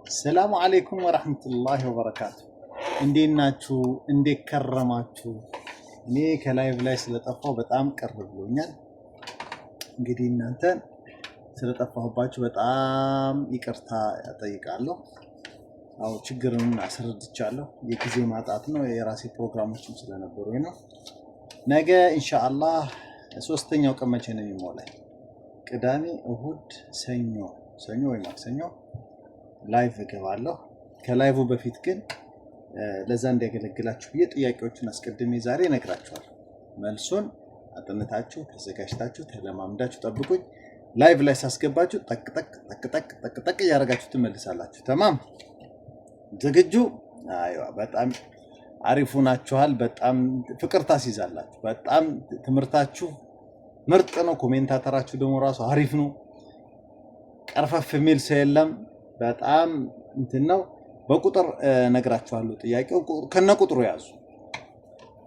السلام عليكم ورحمة الله وبركاته. እንዴት ናችሁ? እንዴት ከረማችሁ? እኔ ከላይቭ ላይ ስለጠፋው በጣም ቅር ብሎኛል። እንግዲህ እናንተ ስለጠፋሁባችሁ በጣም ይቅርታ እጠይቃለሁ። አው ችግሩን አስረድቻለሁ። የጊዜ ማጣት ነው፣ የራሴ ፕሮግራሞችም ስለነበሩኝ ነው። ነገ ኢንሻአላህ ሶስተኛው ቀን መቼ ነው የሚሞላው? ቅዳሜ፣ እሁድ፣ ሰኞ ወይ ማክሰኞ ላይቭ እገባለሁ። ከላይቭ በፊት ግን ለዛ እንዲያገለግላችሁ ብዬ ጥያቄዎችን አስቀድሜ ዛሬ እነግራችኋለሁ። መልሱን አጥንታችሁ ተዘጋጅታችሁ ተለማምዳችሁ ጠብቁኝ። ላይቭ ላይ ሳስገባችሁ ጠቅ እያደረጋችሁ ትመልሳላችሁ። ተማም ዝግጁ? አይዋ በጣም አሪፉ ናችኋል። በጣም ፍቅር ታስይዛላችሁ። በጣም ትምህርታችሁ ምርጥ ነው። ኮሜንታተራችሁ ደግሞ ራሱ አሪፍ ነው። ቀርፈፍ የሚል ሰው የለም። በጣም እንትን ነው። በቁጥር ነግራችኋለሁ። ጥያቄው ከነቁጥሩ ያዙ።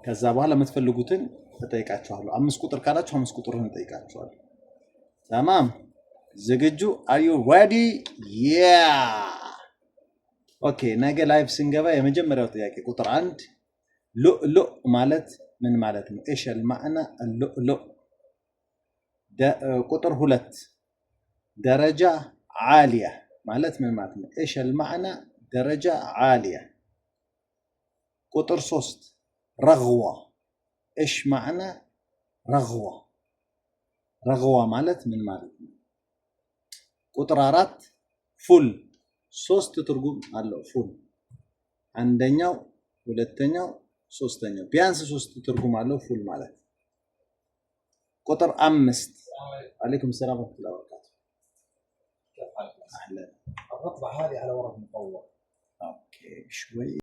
ከዛ በኋላ የምትፈልጉትን እጠይቃችኋለሁ። 5 ቁጥር ካላችሁ 5 ቁጥርን እጠይቃችኋለሁ። ተማም ዝግጁ? አር ዩ ሬዲ? ያ ኦኬ። ነገ ላይቭ ስንገባ የመጀመሪያው ጥያቄ ቁጥር 1 ሉእ ማለት ምን ማለት ነው? እሺል ማዕና ሉእ። ቁጥር 2 ደረጃ ዓሊያ ማለት ምን ማለት ነው? እሺል ማዕና ደረጃ ዓሊያ። ቁጥር 3 ረግዋ እሽ ማዕና ረግዋ፣ ረግዋ ማለት ምን ማለት ነው? ቁጥር 4 ፉል 3 ትርጉም አለው። ፉል አንደኛው፣ ሁለተኛው፣ ሶስተኛው ቢያንስ 3 ትርጉም አለው ፉል ማለት። ቁጥር 5 عليكم السلام ورحمة الله وبركاته. أهلا. الرطبة هذه على ورق مطور. اوكي شوي.